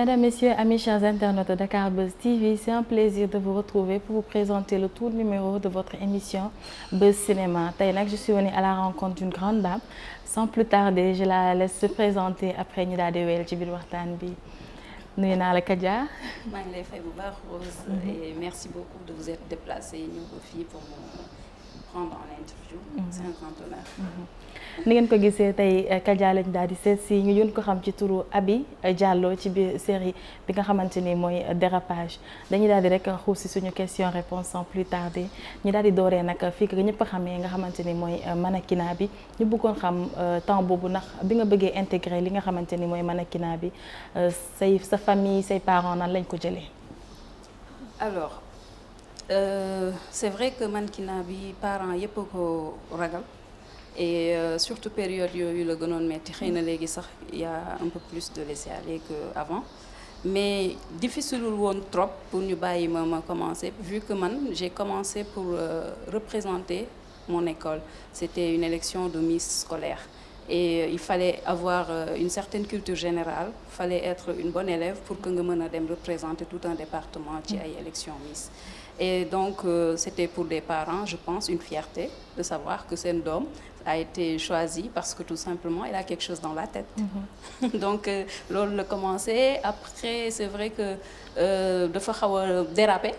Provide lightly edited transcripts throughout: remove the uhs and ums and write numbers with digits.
Mesdames, Messieurs, amis chers internautes de Dakar Buzz TV, c'est un plaisir de vous retrouver pour vous présenter le tout numéro de votre émission Buzz Cinéma. Tey nag je suis venue à la rencontre d'une grande dame. Sans plus tarder, je la laisse se présenter après ñu daal di wéyal ci biir waxtaan bi. Nuyu naa la Kadia. maa ngi lay fay bu baax Rose. Et merci beaucoup de vous être déplacée ñëw ba fii pour me prendre en interview. C'est un grand honneur. Ni ngeen ko gisee tey Kadia lañ daal di seet si ñu yën ko xam ci turu Aby Diallo ci biir série bi nga xamante ni mooy Dérapage dañuy daal di rek xuus si suñu question réponse sans plus tarder ñu daal di dooree nag fii que ñëpp a xamee nga xamante ni mooy mannequinat bi ñu bëggoon xam temps boobu ndax bi nga bëggee intégrer li nga xamante ni mooy mannequinat bi sa famille say parents nan lañ ko jëlee. Alors c'est vrai que mannequinat bi parents yëpp ko ragal. Et surtout période yooyu la gënoon metti xëy na léegi sax y a un peu plus de laisser-aller qu'avant mais difficile woon trop pour ñu bàyyi ma commencer vu que man j'ai commencé pour représenter mon école. C'était une élection de Miss scolaire et il fallait avoir une certaine culture générale, fallait être une bonne élève pour que nga mën a dem représenter tout un département ci ay élection Miss. Et donc c'était pour des parents, je pense, une fierté de savoir que seen doom a été choisi parce que tout simplement il a quelque chose dans la tête. Donc loolu la commencé. Après c'est vrai que dafa xaw a déraper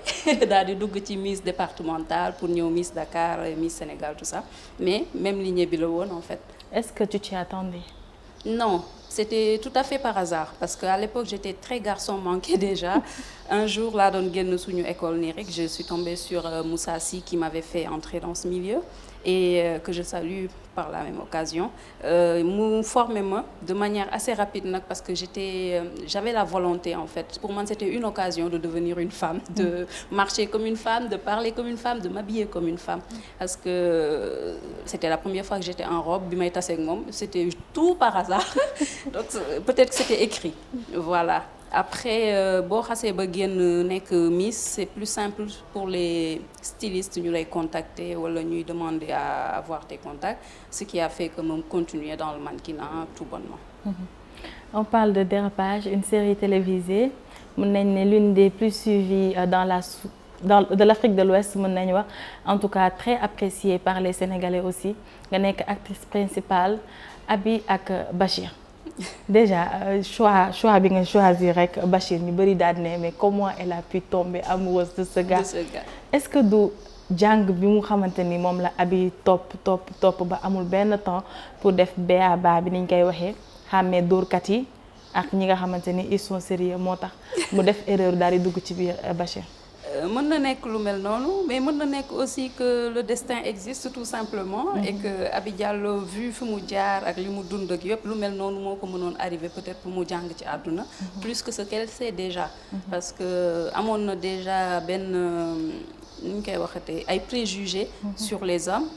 daal di dugg ci Miss départementale pour ñëw Miss Dakar, Miss Sénégal, tout ça. Mais même lignée bi la woon en fait. Est-ce que tu t'y attendais? Non, c'était tout à fait par hasard parce qu'à l'époque j'étais très garçon manqué déjà. Un jour laa doon génn suñu école nii rek je suis tombée sur Moussa Sy qui m'avait fait entrer dans ce milieu et que je salue par la même occasion. Mu formé ma de manière assez rapide nag parce que j'avais la volonté en fait. Pour moi c'était une occasion de devenir une femme, de marcher comme une femme, de parler comme une femme, de m'habiller comme une femme. Parce que c'était la première fois que j'étais en robe bi may tase ak moom, c'était tout par hasard. Donc peut-être que c'était écrit. Voilà. Après boo xasee ba génn nekk Miss c'est plus simple pour les stylistes ñu lay contacter wala ñuy demander à avoir tes contacts, ce qui a fait que ma continuer dans le mannequinat tout bonnement. On parle de Dérapage, une série télévisée mën nañ ne l'une des plus suivies de l'Afrique de l'Ouest mën nañu wax, en tout cas très appréciée par les Sénégalais aussi nga nekk actrice principale Aby ak Bachir. Déjà choix bi nga choisir rek Bachir ñu bari daal ne mais comment elle a pu tomber amoureuse de ce gars. Est-ce que du jàng bi mu xamante ni moom la Aby topp ba amul benn temps pour def ba bi niñ koy waxee xàmmee dóorkat yi ak ñi nga xamante ni ils sont sérieux moo tax mu def erreur daal di dugg ci biir Bachir. Mën na nekk lu mel noonu mais mën na nekk aussi que le destin existe tout simplement et que Aby Diallo vu fi mu jaar ak li mu dund ak yëpp lu mel noonu moo ko mënoon arrivé peut-être pour mu jàng ci àdduna plus que ce qu'elle sait déjà parce que amoon na déjà benn nu ñu koy waxatee ay préjugés sur les hommes.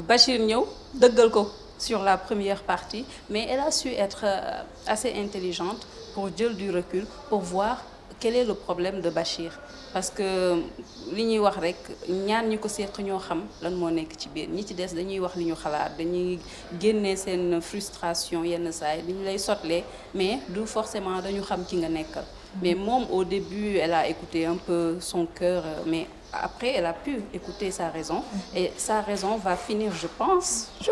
Bachir ñëw dëggal ko sur la première partie mais elle a su être assez intelligente pour jël du recul pour voir quel est le problème de Bachir parce que li ñuy wax rek ñaar ñi ko seq ñoo xam lan moo nekk ci biir ñi ci des dañuy wax li ñu xalaat dañuy génne seen frustration yenn saa yi dañu lay sotlee mais du forcément dañu xam ci nga nekkal mais moom au début elle a écouté un peu son cœur mais après elle a pu écouter sa raison et sa raison va finir je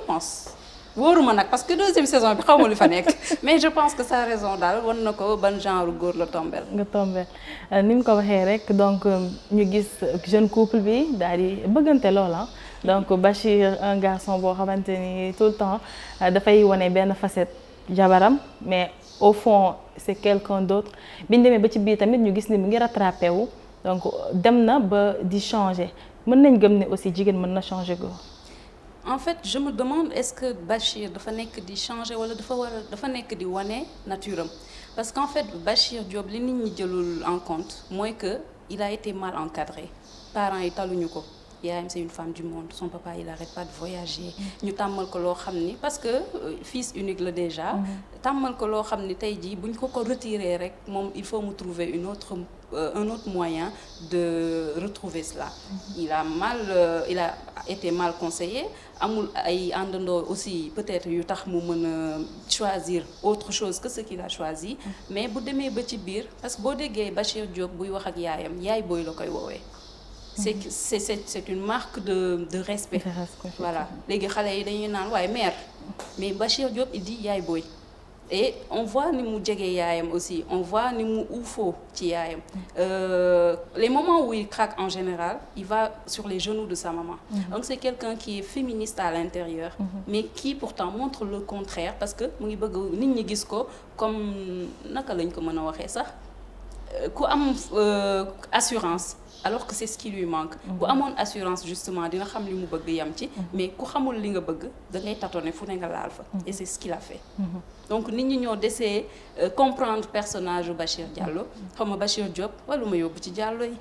pense wóoruma nag parce que deuxième saison bi xaw ma lu fa nekk mais je pense que sa raison daal wan na ko ban genre góor la tombel nga tombel ni mu ko waxee rek donc ñu gis jeune couple bi daal di bëggante loola donc Bachir un garçon boo xamante ni tout le temps dafay wane benn facette jabaram mais au fond c'est quelqu'un d'autre biñ demee ba ci biir tamit ñu gis ni mu ngi rattrapé wu donc dem na ba di changer mën nañ gëm ne aussi jigéen mën na changer góor. En fait je me demande est-ce que Bachir dafa nekk di changer wala dafa nekk di wane nature am parce qu'en fait Bachir Diop li nit ñi jëlul en compte mooy que il a été mal encadré parents yi taluñu ko yaayam c'est une femme du monde, son papa il arrête pas de voyager. ñu tàmmal ko loo xam ni parce que fils unique la déjà. tàmmal ko loo xam ni tey jii buñ ko retirer rek moom il faut mu trouver un autre moyen de retrouver cela. Il a été mal conseillé, amul ay àndandoo aussi peut-être yu tax mu mën a choisir autre chose que ce qu'il a choisi. mais bu demee ba ci biir parce que boo déggee Bachir Diop buy wax ak yaayam yaay booy la koy woowee. c'est une marque de respect. Voilà léegi xale yi dañuy naan waaye mère mais Bachir Diop il dit yaay booy. et on voit ni mu jege yaayam aussi on voit ni mu uufoo ci yaayam les moments où il craque en général il va sur les genoux de sa maman. Donc c'est quelqu'un qui est féministe à l'intérieur. Mais qui pourtant montre le contraire parce que mu ngi bëgg nit ñi gis ko comme naka lañ ko mën a waxee sax ku am assurance. Alors que c'est ce qui lui manque. bu amoon assurance justement dina xam li mu bëgg yam ci. mais ku xamul li nga bëgg da ngay tâtonner fu ne nga laal fa. et c'est ce qu'il a fait. donc nit ñi ñoo desee comprendre personnage bu Bachir Diallo xam nga Bachir Diop wala ma yóbbu ci Diallo yi.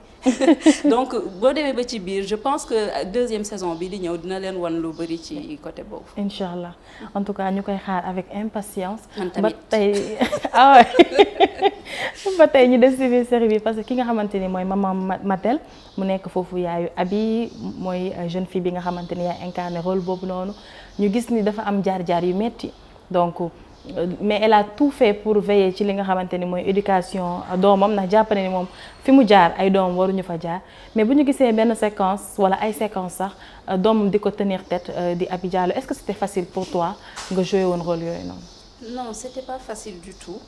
donc boo demee ba ci biir je pense que deuxième saison bi di ñëw dina leen wan lu bari ci côté boobu. Inch'Allah en tout cas ñu koy xaar avec impatience. man tamit ba tey ba tey ñu des ci série bi parce que ki nga xamante ni mooy maman Matel mu nekk foofu yaayu Abi mooy jeune fille bi nga xamante ni yaa incarné rôle boobu noonu ñu gis ni dafa am jaar-jaar yu metti donc mais elle a tout fait pour veiller ci li nga xamante ni mooy éducation doomam ndax jàpp na ni moom fi mu jaar ay doomam waruñu fa jaar mais bu ñu gisee benn séquence wala ay séquence sax doomam di ko tenir tête di Abi Diallo est-ce que c'était facile pour toi nga jouer woon rôle yooyu noonu. Non, c'était pas facile du tout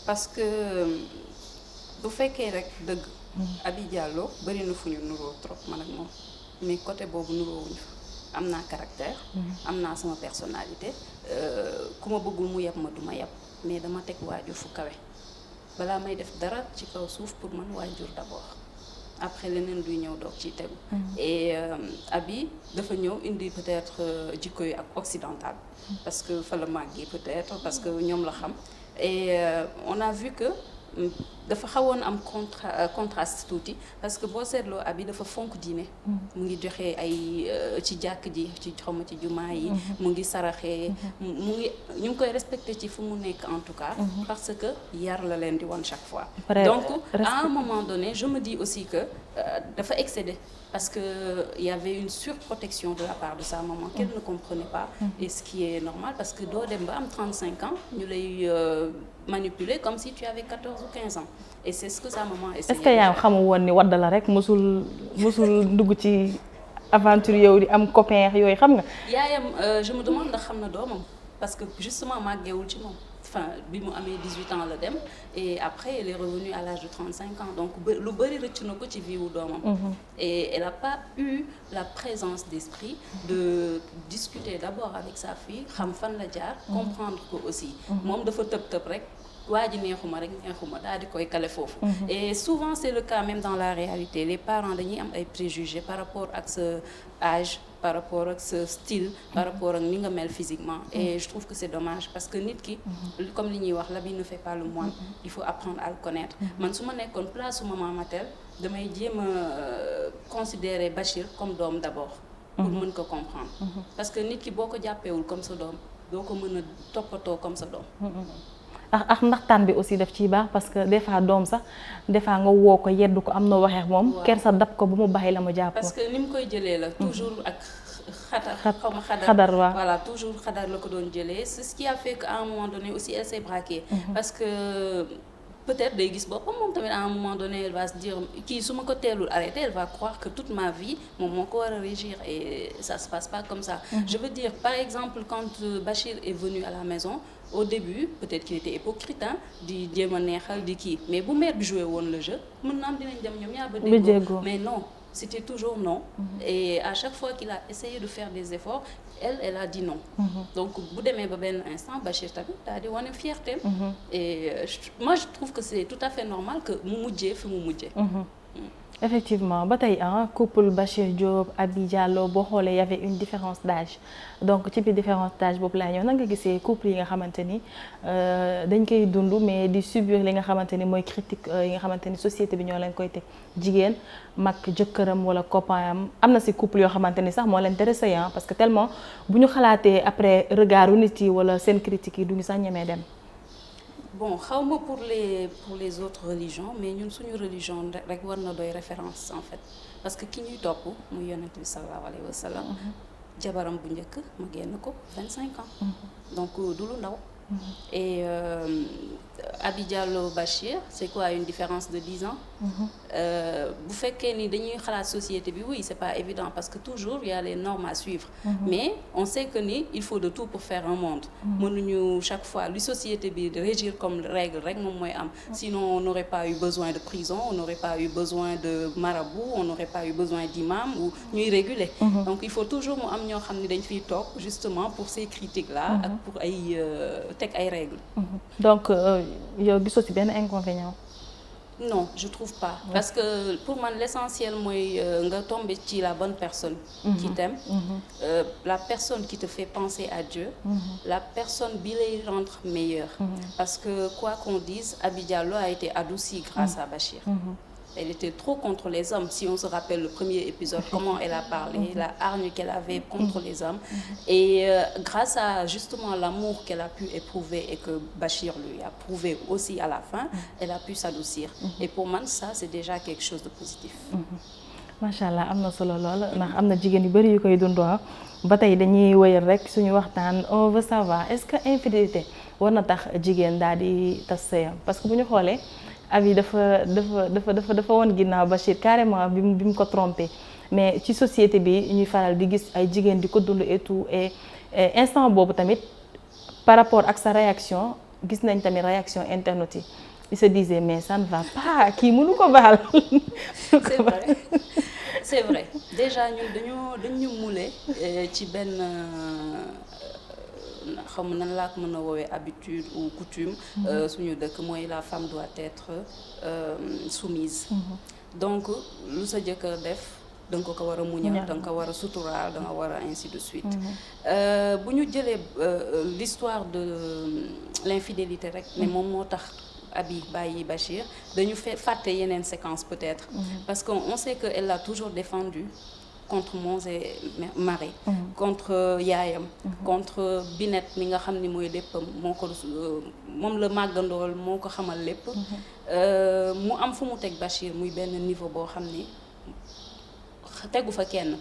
parce que bu fekkee rek dëgg. Abi Diallo bari na fu ñu nuroo trop man ak moom mais côté boobu nuroowuñu fa am naa caractère. am naa sama personnalité ku ma bëggul mu yab ma du ma yab mais dama teg waajur fu kawe balaa may def dara ci kaw suuf pour man waajur d'abord après leneen duy ñëw doog ciy tegu. et Abi dafa ñëw indi peut-être jikko yi ak occidental parce que fa la màggee peut-être parce que ñoom la xam et on a vu que. dafa xawoon am contraste tuuti parce que boo seetloo Abi dafa fonk diine. mu ngi joxe ay ci jàkk ji ci xaw ma ci jumaa yi. mu ngi saraxee. mu ngi ñu ngi koy respecté ci fu mu nekk en tout cas. parce que yar la leen di wan chaque fois. donc à un moment donné je me dis aussi que dafa excédé parce que il y avait une surprotection de la part de sa maman qu'elle ne comprenait pas. et ce qui est normal parce que doo dem ba am 35 ans ñu lay manipuler comme si tu avais 14 ou 15 ans et c'est ce que sa maman essayait. Est-ce que yaa xamu woon ni wadd la rek musul dugg ci aventure yow di am copain yooyu xam nga. yaayam je me demande ndax xam na doomam parce que justement màggeewul ci moom. Enfin bi mu amee 18 ans la dem et après elle est revenue à l'âge de 35 ans donc lu bari rëcc na ko ci vie wu doomam. et elle a pas eu la présence d'esprit de discuter d'abord avec sa fille xam fan la jaar. comprendre ko aussi. moom dafa tëb rek. waa ji neexuma daal di koy kale foofu. et souvent c'est le cas même dans la réalité les parents dañuy am ay préjugés par rapport ak sa âge par rapport ak sa style par rapport ak ni nga mel physiquement et je trouve que c'est dommage parce que nit ki comme li ñuy wax l'habit ne fait pas le moine il faut apprendre à le connaître man su ma nekkoon place su maman Matel damay jéem a considérer Bachir comme doom d'abord pour mën ko comprendre parce que nit ki boo ko jàppeewul comme sa doom doo ko mën a toppatoo comme sa doom. ak ndaxtaan bi aussi daf ciy baax parce que des fois doom sax des fois nga woo ko yeddu ko am na waxeex moom. ker sa dab ko ba mu bàyyi la mu jàpp. parce que ni mu koy jëlee la. toujours ak xadar waaw voilà toujours xadar la ko doon jëlee c'est ce qui a fait qu'à un moment donné aussi elle s'est braquée. parce que peut-être day gis boppam moom tamit à un moment donné elle va se dire kii su ma ko teelul arrêter elle va croire que toute ma vie moom moo ko war a régir et ça se passe pas comme ça. Je veux dire par exemple quand Bachir est venu à la maison. Au début peut-être qu'il était hypocrite di jéem a neexal di kii mais bu mère bi joué woon le jeu mën na am dinañ dem ñoom ñaar ba déggoo mais non c'était toujours non. et à chaque fois qu'il a essayé de faire des efforts elle a dit non. donc bu demee ba benn instant Bachir tamit daal di wane fierté. et moi je trouve que c'est tout à fait normal que mu mujjee fi mu mujjee. effectivement ba tey couple Bachir Diop Aby Diallo boo xoolee y avait une différence d'âge donc ci biir différence d'âge boobu laa ñëw nan nga gisee couple yi nga xamante ni dañ koy dund mais di subir li nga xamante ni mooy critique yi nga xamante ni société bi ñoo leen koy teg jigéen mag jëkkëram wala copain am na ci couple yoo xamante ni sax moo leen intéressé parce que tellement bu ñu xalaatee après regardu nit yi wala seen critiques yi du ñu sax ñemee dem. Bon xawma pour les autres religions mais ñun suñu religion rek war na doy référence en fait parce que ki ñuy topp muy yonent bi sallallahu alayhi wa sallam jabaram bu njëkk ma génn ko 25 ans donc du lu ndaw et Aby Diallo Bachir c'est quoi une différence de 10 ans bu fekkee ni dañuy xalaat société bi oui c'est pas évident parce que toujours il y a les normes à suivre mais on sait que ni il faut de tout pour faire un monde mënuñu chaque fois lu société bi régir comme règle rek moom mooy am sinon on n'aurait pas eu besoin de prison on n'aurait pas eu besoin de marabout on n'aurait pas eu besoin d'imam ou ñuy réguler donc il faut toujours mu am ñoo xam ne dañ fiy toog justement pour ces critiques là ak pour ay teg ay règles donc yow gisoo ci benn inconvénient. Non, je trouve pas. Parce que pour moi, l'essentiel, mooy nga tomber ci la bonne personne qui t'aime, la personne qui te fait penser à Dieu, la personne bi lay rendre meilleur. Parce que quoi qu'on dise, Aby Diallo a été adoucie grâce à Bachir. Elle était trop contre les hommes. Si on se rappelle le premier épisode, comment elle a parlé, la hargne qu'elle avait contre les hommes. Et grâce à justement l'amour qu'elle a pu éprouver et que Bachir lui a prouvé aussi à la fin, elle a pu s'adoucir. Et pour moi, ça, c'est déjà quelque chose de positif. macha allah am na solo lool ndax am na jigéen yu bari yu koy dundoo ba tey dañuy wëyal rek suñu waxtaan on veut savoir est-ce que infidélité war na tax jigéen daal di tas sëyam parce que bu ñu xoolee Aby dafa woon ginnaaw Bachir carrément bi mu ko trompé mais ci société bi ñuy faral di gis ay jigéen di ko dund et tout et instant boobu tamit par rapport ak sa réaction gis nañ tamit réaction internaute yi il se disait mais ça ne va pas kii mënu ko baal. C'est vrai c'est vrai déjà ñun dañu moulé ci benn xam nan laa ko mën a woowee habitude ou coutume suñu dëkk mooy la femme doit être soumise donc lu sa jëkkër def da nga ko war a muñal da nga ko war a suturaal da nga war a ainsi de suite bu ñu jëlee l'histoire de l'infidélité rek ne moom moo tax Aby bàyyi Bachir dañu fàtte yeneen séquence peut-être parce que on sait que elle l'a toujours défendu contre Monz et Marie contre yaayam contre Binet mi nga xam ni mooy léppam moo ko moom la màggandool moo ko xamal lépp mu am fu mu teg Bachir muy benn niveau boo xam ni tegu fa kenn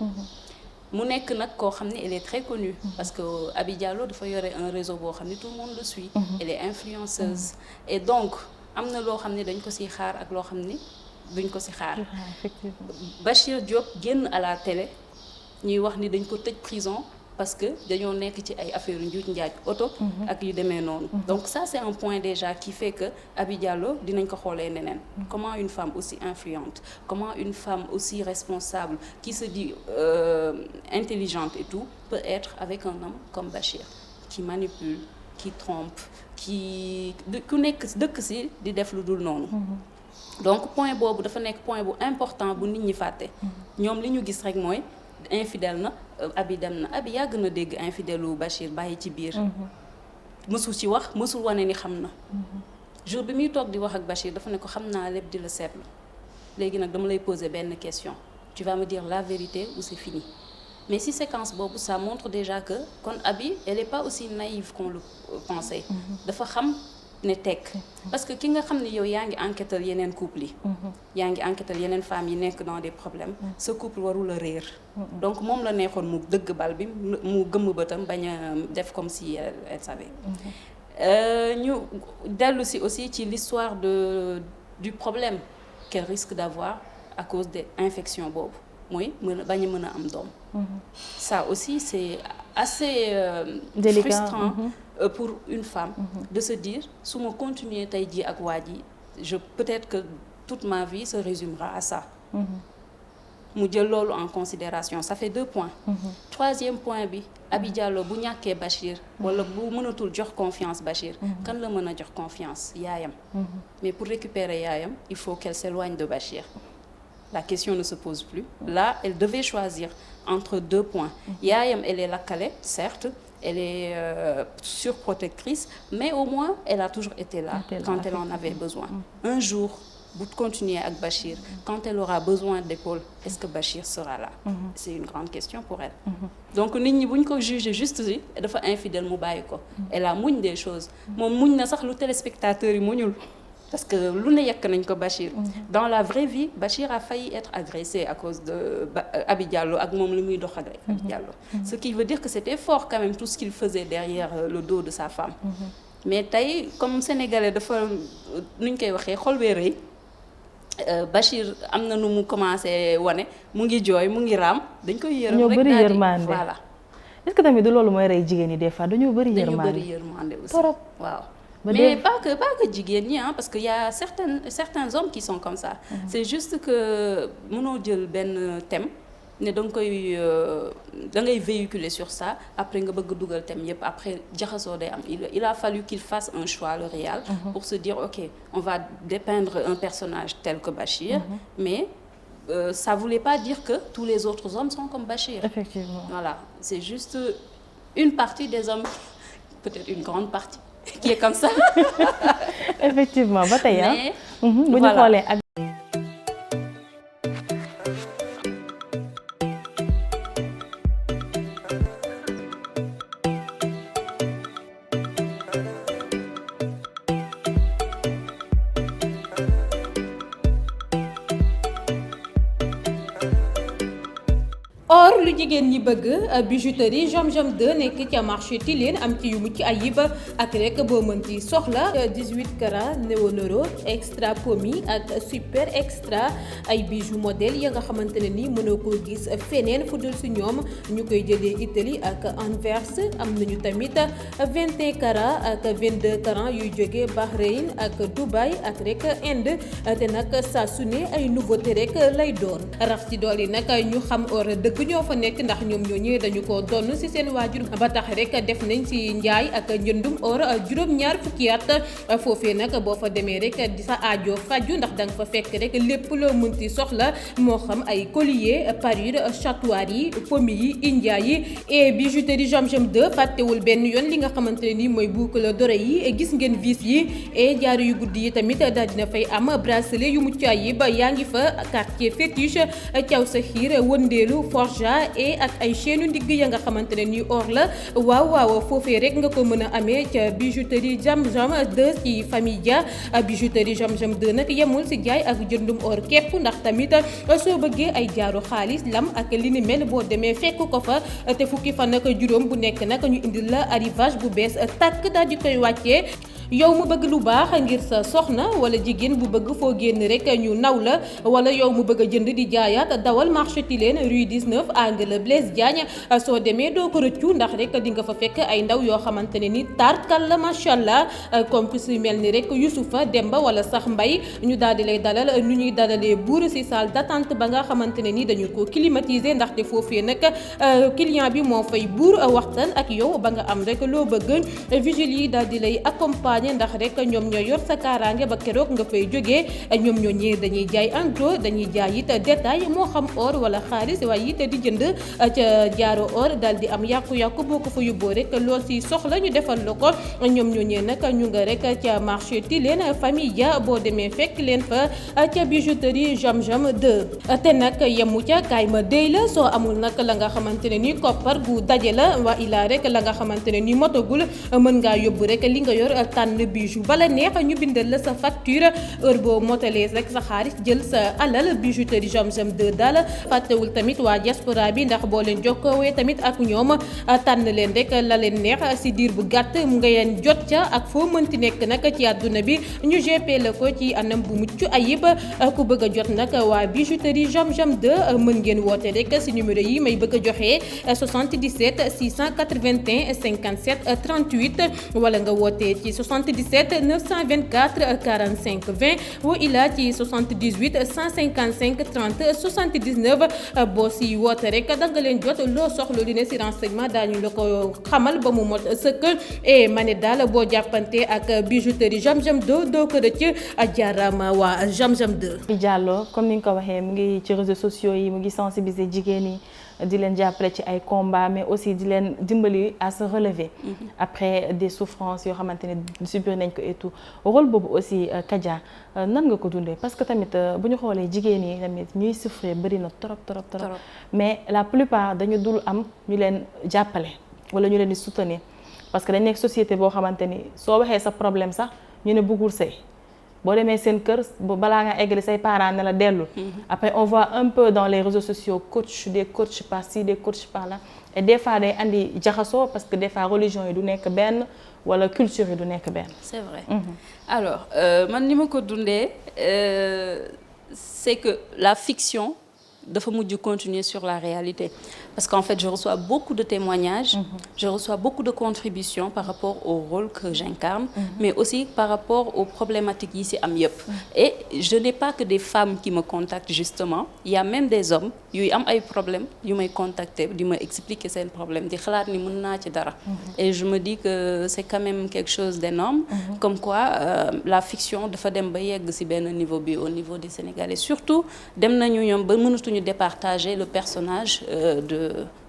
mu nekk nag koo xam ni elle est très connue parce que Aby Diallo dafa yore un réseau boo xam ni tout le monde le suit elle est influenceuse et donc am na loo xam ni dañ ko siy xaar ak loo xam ni duñ ko ci xaar Bachir Diop génn à la télé ñuy wax ni dañ ko tëj prison parce que dañoo nekk ci ay affaire njuuj njaaj oto ak yu demee noonu donc ça c'est un point déjà qui fait que Aby Diallo dinañ ko xoolee neneen comment une femme aussi influente comment une femme aussi responsable qui se dit intelligente et tout peut être avec un homme comme Bachir qui manipule qui trompe qui ku nekk dëkk ci di def lu dul noonu donc point boobu dafa nekk point bu important bu nit ñi fàtte ñoom li ñu gis rek mooy infidèle na Aby dem na Aby yàgg na dégg infidèle wu Bachir bàyyi ci biir mësul ci wax mësul wane ni xam na jour bi muy toog di wax ak Bachir dafa ne ko xam naa lépp di la seetlu léegi nag dama lay poser benn question tu vas me dire la vérité ou c'est fini mais si séquence boobu ça montre déjà que kon Aby elle est pas aussi naïve qu'on le pensait dafa xam ne tekk parce que ki nga xam ne yow yaa ngi enquêter yeneen couple yi yaa ngi enquêter yeneen femmes yi nekk dans des problèmes ce couple warul a réer donc moom la neexoon mu dëgg bal bi mu gëmm bëtam bañ a def comme si elle savait ñu dellu si aussi ci l'histoire du problème qu'elle risque d'avoir à cause des infections boobu mooy bañ a mën a am doom ça aussi c'est assez frustrant pour une femme de se dire su ma continuer tey jii ak waa ji je peut-être que toute ma vie se résumera à ça mu jël loolu en considération ça fait 2 points troisième point bi Aby Diallo bu ñàkkee Bachir wala bu mënatul jox confiance Bachir kan la mën a jox confiance yaayam mais pour récupérer yaayam il faut qu'elle s'éloigne de Bachir la question ne se pose plus. Là, elle devait choisir entre 2 points. Yaayam, elle est lakkale, certes, elle est surprotectrice, mais au moins, elle a toujours été là quand elle en avait besoin. Un jour, bu continuer ak Bachir, quand elle aura besoin d'épaule, est-ce que Bachir sera là? C'est une grande question pour elle. Donc nit ñi buñ ko juger juste si dafa infidèle mu bàyyi ko. Elle a muñ des choses. Moom muñ na sax lu téléspectateurs yi muñul. Parce que lu ne yekk nañ ko Bachir. Dans la vraie vie, Bachir a failli être agressé à cause de Abi Diallo ak moom li muy dox ak Abi Diallo. Ce qui veut dire que c'était fort quand même tout ce qu'il faisait derrière le dos de sa femme. Mais tey comme sénégalais dafa nuñ koy waxee xol bee rëy. Bachir am na nu mu commencé wane mu ngi jooy mu ngi raam dañ koy yërëm ñoo rek bëri daal di yërmande voilà. est-ce que tamit du loolu mooy rey jigéen ñi des fois dañoo bëri yërmande aussi trop waaw. ba Mais pas que jigéen ñi parce que y a certains hommes qui sont comme ça. C'est juste que mënoo jël benn thème ne da ngay véhiculer sur ça après nga bëgg dugal thème yépp après jaxasoo day am il a fallu qu'il fasse un choix le réal pour se dire ok on va dépeindre un personnage tel que Bachir mais ça voulait pas dire que tous les autres hommes sont comme Bachir. Effectivement. Voilà, c'est juste une partie des hommes, peut-être une grande partie qui est comme ça. Effectivement ba tey Mais bu ñu voilà. xoolee ak or lu jigéen ñi bëgg bijouterie Jam Jam 2 nekk ca marché Tilène am ci yu mucc ayib ak rek boo mën ci soxla 18 carats néonoro extra pomi ak super extra ay bijoux modèle ya nga xamante ne ni mënoo koo gis feneen fu dul si ñoom ñu koy jëlee Italie ak Anvers am nañu tamit 21 carats ak 22 carats yuy jóge Bahreïn ak Dubaï ak rek Inde te nag saa su ne ay nouveauté rek lay doon rax ci dool yi nag ñu xam or dëgg ñoo fa nekk ndax ñoom ñooñee dañu ko donn ci seen waajur ba tax rek def nañ ci njaay ak njëndum or juróom-ñaar fukki at foofee nag boo fa demee rek di sa aajo faju ndax da nga fa fekk rek lépp loo mënti soxla moo xam ay collier parure chatouar yi pomi yi india yi et bijouterie Jam Jam 2 fàttewul benn yoon li nga xamante ne ni mooy boucle d'oreille yi gis ngeen vis yi et jaaru yu guddi yi tamit daal dina fay am bracelet yu mucc ayib yaa ngi fa quartier fétiche caw sa xiir wëndeelu forja et ak ay chaîne ndigg ya nga xamante ne ni or la waaw foofee rek nga ko mën a amee ca bijouterie Jam Jam 2 ci famille Dia bijouterie Jam Jam 2 nag yemul si jaay ak jëndum or képp ndax tamit soo bëggee ay jaaru xaalis lam ak li ni mel boo demee fekk ko fa te fukki fan ak juróom bu nekk nag ñu indil la arrivage bu bees tàkk daal di koy wàccee yow mu bëgg lu baax ngir sa soxna wala jigéen bu bëgg foo génn rek ñu naw la wala yow mu bëgg a jënd di jaayaat dawal marché Tilène rue 19 angle Blaise Diagne soo demee doo ko rëccu ndax rek di nga fa fekk ay ndaw yoo xamante ne ni tarkal la macha allah comme ku si mel ni rek Youssoufa Demba wala sax Mbay ñu daal di lay dalal nu ñuy dalalee buur si salle d'attente ba nga xamante ne ni dañu ko climatiser ndaxte foofee nag client bi moo fay buur waxtaan ak yow ba nga am rek loo bëgg vigile yi daal di lay accompagner ndax rek ñoom ñoo yor sa kaaraange ba keroog nga fay jógee ñoom ñoo ñee dañuy jaay en gros dañuy jaay it détail moo xam or wala xaalis waaye it di jënd ca jaaro or daal di am yàqu-yàqu boo ko fa yóbboo rek lool si soxla ñu defal la ko ñoom ñoo ñee nag ñu nga rek ca marché Tilène famille Dia boo demee fekk leen fa ca bijouterie Jam Jam 2 te nag yemu ca kaay ma déy la soo amul nag la nga xamante ne ni koppar gu daje la waa ilaa rek la nga xamante ne ni motagul mën ngaa yóbbu rek li nga yor tànn bijou bala neex ñu bindal la sa facture heure boo motalee rek sa xaalis jël sa alal bijouterie Jam Jam 2 daal fàttewul tamit waa diaspora bi ndax boo leen jokkoowee tamit ak ñoom tànn leen rek la leen neex si diir bu gàtt mu nga yeen jot ca ak foo mënti nekk nag ci àdduna bi ñu GP la ko ci anam bu mucc ayib ku bëgg a jot nag waa bijouterie Jam Jam 2 mën ngeen woote rek si numéro yi may bëgg a joxe 77 681 57 38 wala nga woote ci 77 924 45 20 wa ila ci 78 155 30 79 boo si woote rek da nga leen jot loo soxla li ne si renseignement daañu la ko xamal ba mu mot sëkk et ma ne daal boo jàppante ak bijouterie Jam Jam 2 doo ko rëcc jaaraama waa Jam Jam 2. Abi Diallo comme ni nga ko waxee mu ngi ci réseaux sociaux yi mu ngi sensibiliser jigéen yi di leen jàppale ci ay combats mais aussi di leen dimbali à se relever après des souffrances yoo xamante ne subir nañ ko et tout rôle boobu aussi Kadia nan nga ko dundee parce que tamit bu ñu xoolee jigéen yi tamit ñuy souffrir bëri na trop mais la plupart dañu dul am ñu leen jàppale wala ñu leen di soutenir parce que dañ nekk société boo xamante ni soo waxee sa problème sax ñu ne bëggul sëy boo demee seen kër balaa nga eggali say parents ne la dellul après on voit un peu dans les réseaux sociaux des coachs par-ci des coachs par-là et des fois day andi jaxasoo parce que des fois religion yi du nekk benn wala culture yi du nekk benn. C'est vrai. Alors man ni ma ko dundee c'est que la fiction dafa mujj continuer sur la réalité parce qu'en fait je reçois beaucoup de témoignages, je reçois beaucoup de contributions par rapport au rôle que j'incarne, mais aussi par rapport aux problématiques yi ci am yépp. Et je n'ai pas que des femmes qui me contactent justement, il y a même des hommes yuy am ay problèmes yu may contacter di ma expliquer seen problème di xalaat ni mën naa ci dara. Et je me dis que c'est quand même quelque chose d'énorme, comme quoi la fiction dafa dem ba yegg ci benn niveau bi au niveau des Sénégalais, surtout dem nañu ñoom ba mënatuñu départager le personnage de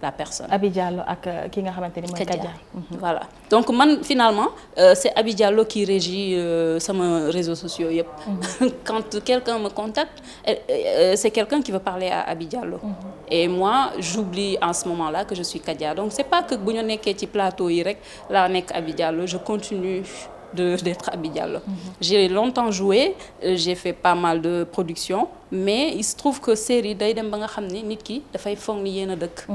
la personne. Abi Diallo ak ki nga xamante ni mooy Kadia. Voilà donc man finalement c'est Abi Diallo qui régit sama réseaux sociaux yëpp. Quand quelqu'un me contacte c'est quelqu'un qui veut parler à Abi Diallo. Et moi j'oublie en ce moment-là que je suis Kadia, donc c'est pas que bu ñu nekkee ci plateau yi rek laa nekk Abi Diallo, je continue d'être Abi Diallo. J'ai longtemps joué, j'ai fait pas mal de productions, mais il se trouve que série day dem ba nga xam ni nit ki dafay foog ni yéen a dëkk.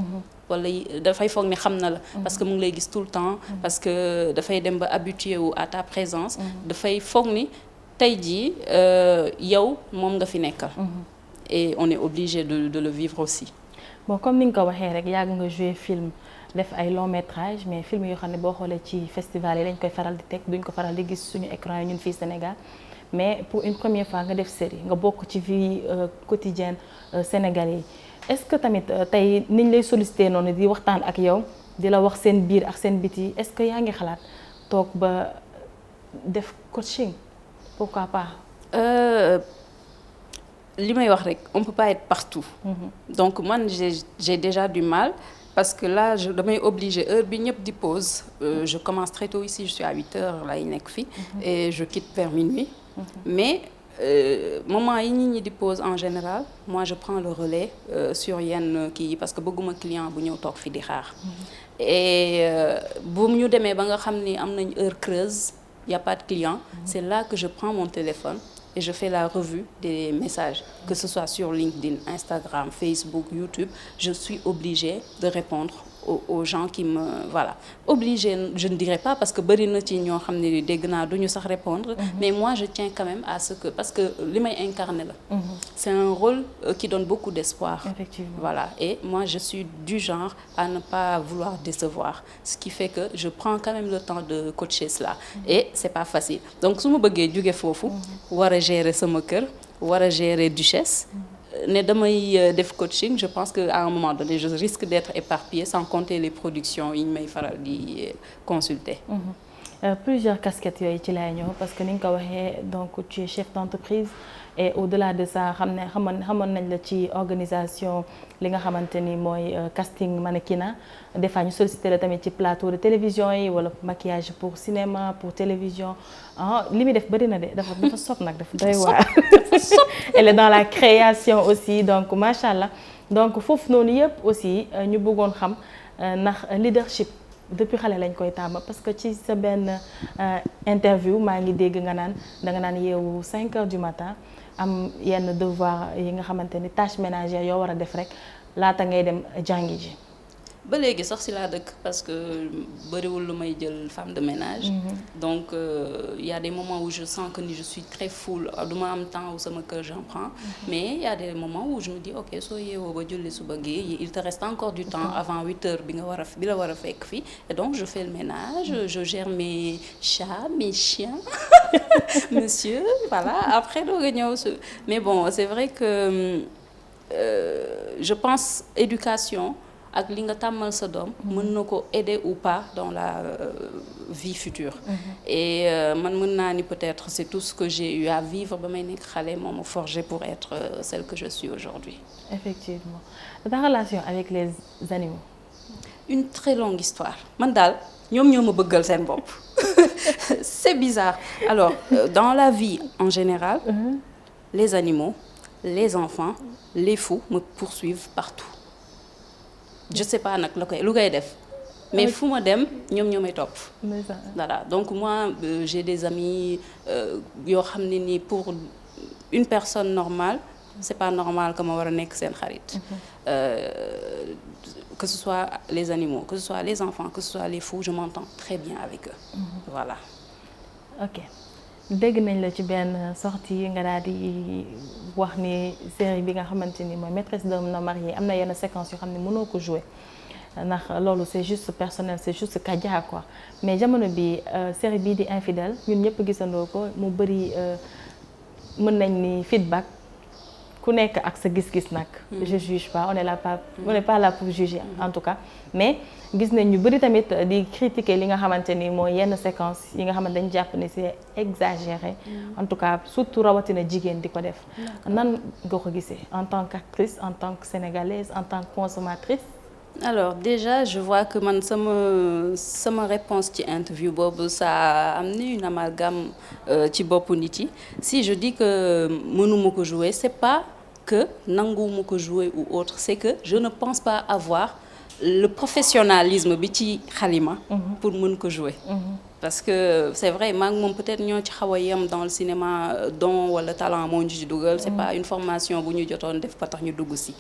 Wala dafay foog ni xam na la parce que mu ngi lay gis tout le temps, parce que dafay dem ba habitué wu à ta présence, dafay foog ni tey jii yow moom nga fi nekkal. Et on est obligé de le vivre aussi. Bon comme ni nga ko waxee rek yàgg nga jouer film def ay long métrage, mais film yoo xam ne boo xoolee ci festival yi lañ koy faral di teg duñ ko faral di gis suñu écran yi ñun fii Sénégal, mais pour une première fois nga def série nga bokk ci vie quotidienne sénégalais yi. Est-ce que tamit tey niñ lay solliciter noonu di waxtaan ak yow di la wax seen biir ak seen biti, est-ce que yaa ngi xalaat toog ba def coaching, pourquoi pas? Li may wax rek on peut pas être partout. Donc man j'ai déjà du mal. Parce que là damay obligé heure bi ñëpp di pause, je commence très tôt ici, je suis à 8h lay nekk fii et je quitte vers minuit. Mais moment yi nit ñi di pause en général, moi je prends le relais sur yenn kii parce que bëgguma client bu ñëw toog fi di xaar. Et bu ñu demee ba nga xam ni am nañ heure creuse, y a pas de client, c'est là que je prends mon téléphone et je fais la revue des messages, que ce soit sur LinkedIn, Instagram, Facebook, YouTube. Je suis obligée de répondre aux gens qui me voilà, obligée, je ne dirais pas parce que bari na ci ñoo xam ne dégg naa duñu sax répondre, mais moi je tiens quand même à ce que, parce que li may incarner la, c'est un rôle qui donne beaucoup d'espoir. Effectivement. Voilà, et moi je suis du genre à ne pas vouloir décevoir, ce qui fait que je prends quand même le temps de coacher cela, et c'est pas facile. Donc su ma bëggee jóge foofu war a gérer sama kër, war a gérer Duchesse, ne damay def coaching, je pense que à un moment donné je risque d'être éparpillée, sans compter les productions yi ñu may faral di consulter. Plusieurs casquettes yooyu ci lay ñëw parce que ni nga ko waxee donc tu es chef d'entreprise et au-delà de ça xamoon nañ la ci organisation li nga xamante ni mooy casting mannequinat, des fois ñu sollicité la tamit ci plateau de télévision yi wala maquillage pour cinéma, pour télévision. Li muy def bëri na de dafa sopp nag dafa doy waar. Elle est dans la création aussi, donc macha allah. Donc foofu noonu yëpp aussi ñu bëggoon xam ndax leadership depuis xale lañ koy tàmm, parce que ci sa benn interview maa ngi dégg nga naan yeewu 5h du matin am yenn devoir yi nga xamante ni tâche ménagère yoo war a def rek laata ngay dem jàngi ji. ba léegi sax si laa dëkk parce que bëriwul lu may jël femme de ménage. Donc y a des moments où je sens que je suis très full du ma am temps où sama kër j'en prends. Mais y a des moments où je me dis ok soo yeewoo ba julli suba gi il te reste encore du temps avant 8h bi la war a fekk fii et donc je fais le ménage je gère mes chats mes chiens monsieur voilà après doo nga ñëw mais bon c'est vrai que je pense éducation ak li nga tàmmal sa doom mën na ko aider ou pas dans la vie future et man mën naa ni peut-être c'est tout ce que j'ai eu à vivre ba may nekk xale moo ma forgé pour être celle que je suis aujourd'hui. Effectivement. Ta relation avec les animaux? Une très longue histoire man daal ñoom ñoo ma bëggal seen bopp c'est bizarre alors dans la vie en général les animaux les enfants les fous me poursuivent partout. Je sais pas nag lu koy def mais fu ma dem ñoom ñoo may topp. Voilà donc moi j'ai des amis yoo xam ne ni pour une personne normale c'est pas normal que ma war a nekk seen xarit. Que ce soit les animaux que ce soit les enfants que ce soit les fous je m'entends très bien avec eux. Voilà. Ok dégg nañ la ci benn sortie nga daal di wax ni série bi nga xamante ni mooy maîtresse d'un homme marié am na yenn séquence yoo xam ne mënoo ko jouer ndax loolu c'est juste personnel c'est juste Kadia quoi mais jamono bi série bii di infidèle ñun ñëpp gisandoo ko mu bëri mën nañ ni feedback ku nekk ak sa gis-gis nag. Je juge pas on n'est pas là pour juger en tout cas mais gis nañ ñu bëri tamit di critiquer li nga xamante ni mooy yenn séquence yi nga xamante dañu jàpp ni c'est exagéré en tout cas surtout rawatina jigéen di ko def. nan nga ko gisee en tant qu'actrice en tant que sénégalaise en tant que consommatrice. Alors déjà je vois que man sama réponse ci interview boobu ça a amené une amalgame ci boppu nit yi si je dis que mënuma ko jouer c'est pas que nanguwuma ko jouer ou autre c'est que je ne pense pas avoir le professionnalisme bi ci xalima pour mën ko jouer. Parce que c'est vrai maa ngi moom peut-être ñoo ci xaw a yem dans le cinéma don wala talent moo ñu ci dugal c'est pas une formation bu ñu jotoon def ba tax ñu dugg si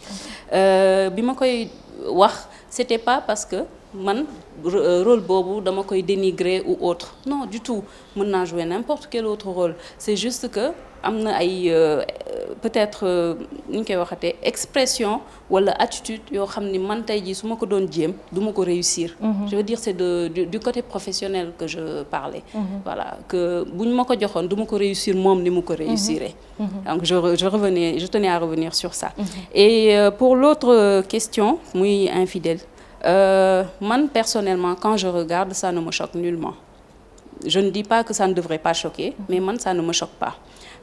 bi ma koy wax c'était pas parce que man rôle boobu dama koy dénigrer ou autre non du tout mën naa jouer n'importe quel autre rôle c'est juste que am na ay peut-être ni ñu koy waxatee expression wala attitude yoo xam ni man tey jii su ma ko doon jéem du ma ko réussir. Je veux dire c'est du côté professionnel que je parlais. Voilà que bu ñu ma ko joxoon du ma ko réussir moom ni mu ko réussiré. Donc je tenais à revenir sur ça. Et pour l'autre question muy infidèle man personnellement quand je regarde ça ne me choque nullement. Je ne dis pas que ça ne devrait pas choquer mais man ça ne me choque pas.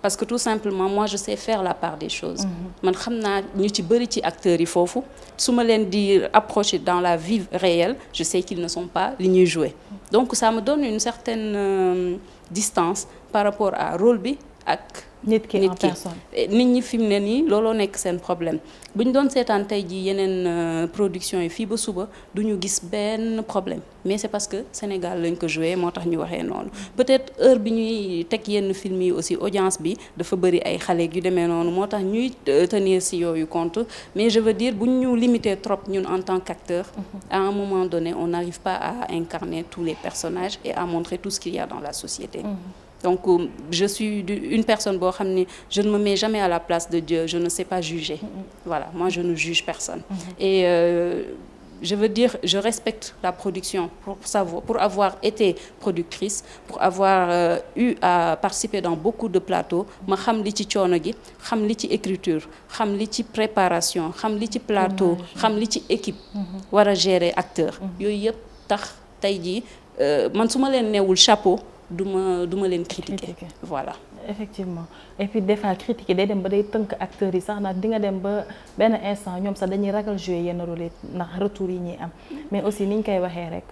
Parce que tout simplement moi je sais faire la part des choses. Man xam naa ñu ci bëri ci acteurs yi foofu su ma leen di approcher dans la vie réelle je sais qu'ils ne sont pas li ñuy jouer. Donc ça me donne une certaine distance par rapport à rôle bi ak nit ki en personne. nit ñi fi mu ne nii looloo nekk seen problème bu ñu doon seetaan tey jii yeneen production yi fii ba suba du ñu gis benn problème mais c'est parce que Sénégal lañ ko joué moo tax ñu waxee noonu peut-être heure bi ñuy teg yenn film yi aussi audience bi dafa bëri ay xale yu demee noonu moo tax ñuy tenir ci yooyu compte mais je veux dire bu ñu limiter trop ñun en tant qu'acteur à un moment donné on n'arrive pas à incarner tous les personnages et à montrer tout ce qu'il y a dans la société. Donc je suis une personne boo xam ni je ne me mets jamais à la place de Dieu je ne sais pas juger. Voilà moi je ne juge personne. Et je veux dire je respecte la production pour avoir été productrice pour avoir eu à participer dans beaucoup de plateaux ma xam li ci coono gi xam li ci écriture xam li ci préparation xam li ci plateau xam li ci équipe war a gérer acteur yooyu yëpp tax tey jii man su ma leen neewul chapeau duma leen critiquer voilà. Effectivement et puis des fois critiquer day dem ba day tënk acteurs yi sax ndax di nga dem ba benn instant ñoom sax dañuy ragal jouer yenn rôle yi ndax retour yi ñuy am mais aussi ni ñu koy waxee rek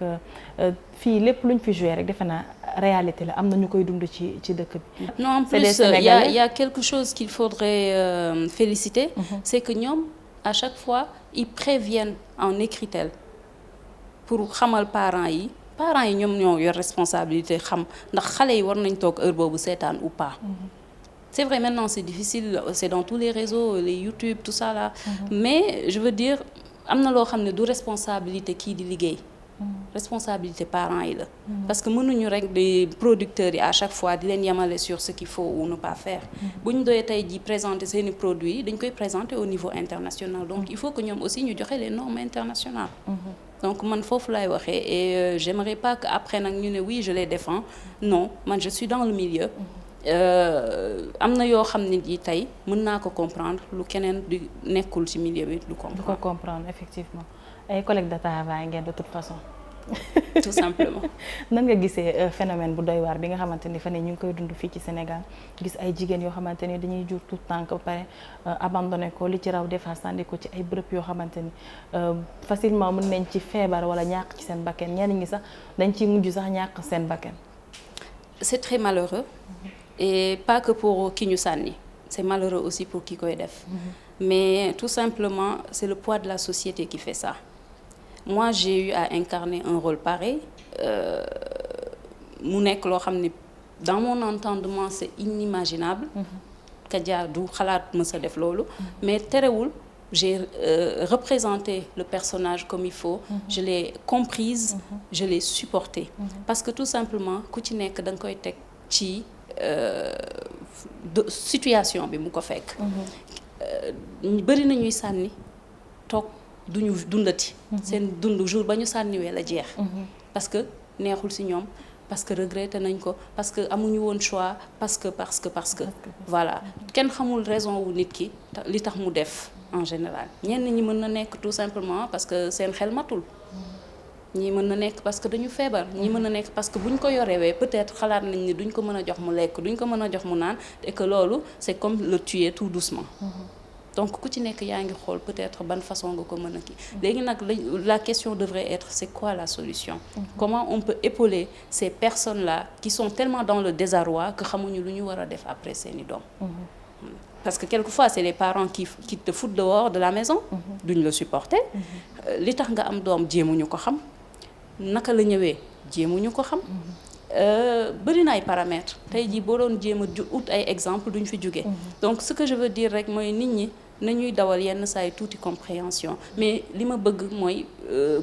fii lépp luñ fi jouer rek defe naa réalité la am na ñu koy dund ci dëkk bi. Non en plus il y a quelque chose qu'il faudrait féliciter. C'est que ñoom à chaque fois ils préviennent en écritel pour xamal parents yi ñoom ñoo yor responsabilité xam ndax xale yi war nañ toog heure boobu seetaan ou pas. C'est vrai maintenant c'est difficile c'est dans tous les réseaux les YouTube tout ça là. Mais je veux dire am na loo xam ne du responsabilité kii di liggéey. Responsabilité parents yi la. Parce que mënuñu rek di producteurs yi à chaque fois di leen yemale sur ce qu'il faut ou ne pas faire. bu ñu doyee tey ji présenter seeni produits dañ koy présenter au niveau international donc il faut que ñoom aussi ñu joxe les normes internationales. Donc man foofu laay waxee et j'aimerais pas que après nag ñu ne oui je les défends non man je suis dans le milieu. am na yoo xam ne ji tey mën naa ko comprendre lu keneen di nekkul ci milieu bi du comprendre. du ko comprendre effectivement ay collègues de travail ngeen de toute façon. tout simplement. nan nga gisee phénomène bu doy waar bi nga xamante ni fan ñu ngi koy dund fii ci Sénégal gis ay jigéen yoo xamante ni dañuy jur tout tànk ba pare abandonné ko li ci raw des fois sànni ko ci ay bërëb yoo xamante ni facilement mën nañ ci feebar wala ñàkk ci seen bakken ñenn ñi sax dañ ciy mujj sax ñàkk seen bakken. C'est très malheureux et pas que pour ki ñu sànni c'est malheureux aussi pour ki koy def. Mais tout simplement c'est le poids de la société qui fait ça. Moi j'ai eu à incarner un rôle pareil mu nekk loo xam ne dans mon entendement c'est inimaginable. Kadia du xalaat mës a def loolu. Mais terewul j'ai représenté le personnage comme il faut. Je l'ai comprise. Je l'ai supporté. Parce que tout simplement ku ci nekk da nga koy teg ci situation bi mu ko fekk. bëri na ñuy sànni toog duñu dundati. seen dund jour ba ñu sànniwee la jeex. parce que neexul ci ñoom parce que regretté nañ ko parce que amuñu woon choix parce que voilà kenn xamul raison wu nit ki li tax mu def en général ñenn ñi mën na nekk tout simplement parce que seen xel matul. ñii mën na nekk parce que dañu feebar ñii mën na nekk parce que buñ ko yorewee peut-être xalaat nañ ni duñ ko mën a jox mu lekk duñ ko mën a jox mu naan et que loolu c'est comme le tuer tout doucement. Donc ku ci nekk yaa ngi xool peut-être ban façon nga ko mën a kii. léegi nag la question devrait être c'est quoi la solution. Comment on peut épauler ces personnes-là qui sont tellement dans le désarroi que xamuñu lu ñu war a def après seeni doom. Parce que quelquefois c'est les parents qui te foutent dehors de la maison. duñ la supporter. li tax nga am doom jéemuñu ko xam. naka la ñëwee jéemuñu ko xam. bëri na ay paramètres tey jii boo doon jéem a ut ay exemples duñ fi jóge. donc ce que je veux dire rek mooy nit ñi nañuy dawal yenn saa yi tuuti compréhension mais li ma bëgg mooy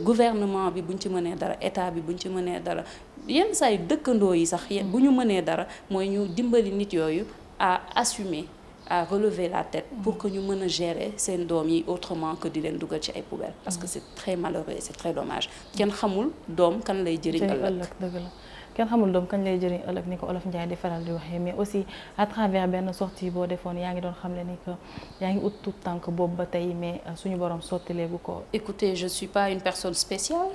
gouvernement bi buñ ci mënee dara état bi buñ ci mënee dara yenn saa yi dëkkandoo yi sax bu ñu mënee dara mooy ñu dimbali nit yooyu à assumer à relever la tête pour que ñu mën a gérer seen doom yi autrement que di leen dugal ci ay poubelles parce que c'est très malheureux et c'est très dommage kenn xamul doom kan lay jëriñ ëllëg. dëgg la kenn xamul doom kañ lay jëriñ ëllëg ni ko Olof Ndiaye di faral di waxee mais aussi à travers benn sortie boo defoon yaa ngi doon xam ne ni que yaa ngi ut tout tànk boobu ba tey mais suñu borom sottileegu ko. Écoutez, je suis pas une personne spéciale.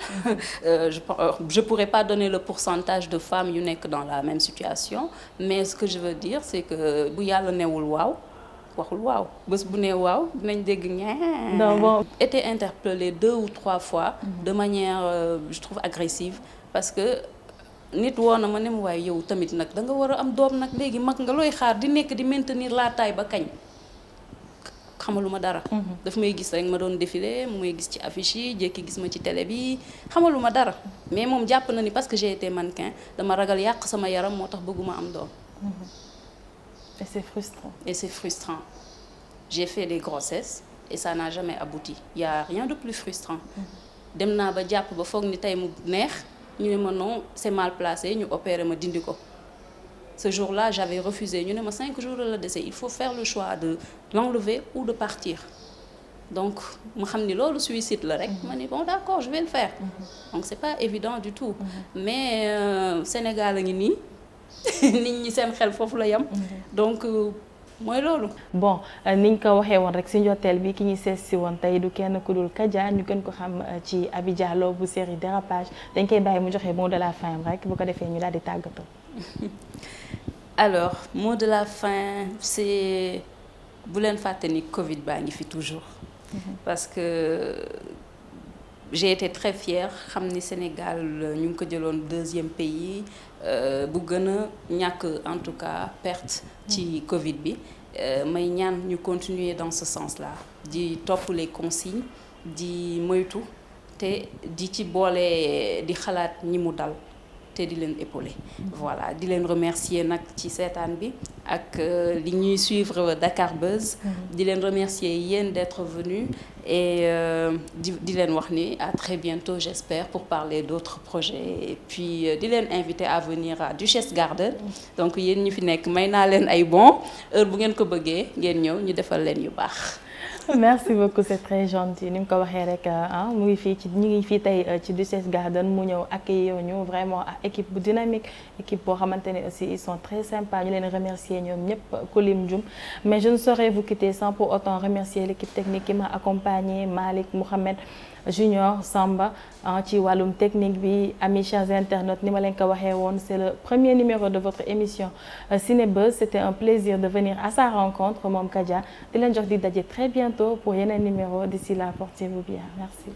Je pourrais pas donner le pourcentage de femmes yu nekk dans la même situation mais ce que je veux dire c'est que bu yàlla newul waaw waxul waaw bés bu nee waaw dinañ dégg ñaa. donc bon. Été interpellée 2 ou 3 fois. De manière je trouve agressive parce que. nit woo na ma ne ma waaye yow tamit nag da nga war a am doom nag léegi mag nga looy xaar di nekk di maintenir la taille ba kañ xamaluma dara. daf may gis rek ma doon défilé mu may gis ci affiche yi jékki gis ma ci télé bi xamaluma dara mais moom jàpp na ni parce que j'ai été mannequin dama ragal yàq sama yaram moo tax bëgguma am doom. et c'est frustrant. et c'est frustrant j'ai fait des grossesses et ça n'a jamais abouti il y a rien de plus frustrant. dem naa ba jàpp ba foog ni tey mu neex. ñu ne ma non c'est mal placé ñu opéré ma dindi ko ce jour-là j'avais refusé ñu ne ma 5 jours la dese il faut faire le choix de l'enlever ou de partir donc ma xam ni loolu suicide la rek ma ni bon d'accord je vais le faire donc c'est pas évident du tout mais Sénégal a ngi nii nit ñi seen xel foofu la yam donc mooy loolu. bon niñ ko waxee woon rek si njoteel bi ki ñuy sees si woon tey du kenn ku dul Kadia ñu gën ko xam ci Aby Diallo bu série Dérapage dañ koy bàyyi mu joxe mot de la fin rek bu ko defee ñu daal di tàggatoo. alors mot de la fin c'est bu leen fàtte ni Covid baa ngi fi toujours. parce que j'ai été très fière xam ni Sénégal ñu ngi ko jëloon 2e pays. bu gën a ñàkk en tout cas perte ci Covid bi may ñaan ñu continuer dans ce sens-là di topp les consignes di moytu te di ci boole di xalaat ñi mu dal te di leen épauler. voilà di leen remercier nag ci seetaan bi ak li ñuy suivre Dakar Buzz. di leen remercier yéen d'être venus et di leen wax ni à très bientôt j'espère pour parler d'autres projets et puis di leen inviter à venir à Duchesse Garden donc yéen ñi fi nekk may naa leen ay bon heure bu ngeen ko bëggee ngeen ñëw ñu defal leen yu baax. Merci beaucoup, c'est très gentil ni mu ko waxee rek mu ngi fii ci ñu ngi fii tey ci Duchesse Garden mu ñëw accueillir ñu vraiment équipe bu dynamique équipe boo xamante ne aussi ils sont très sympas ñu leen remercier ñoom ñëpp Kolim Dioum mais je ne saurais vous quitter sans pour autant remercier l'équipe technique qui m'a accompagné Malick Mohamed Junior Samba ci wàllum technique bi amis chers internautes ni ma leen ko waxee woon c'est le premier numéro de votre émission Cinebuzz c'était un plaisir de venir à sa rencontre moom Kadia di leen jox di daje très bientôt pour yeneen numéro d'ici là portez-vous bien merci.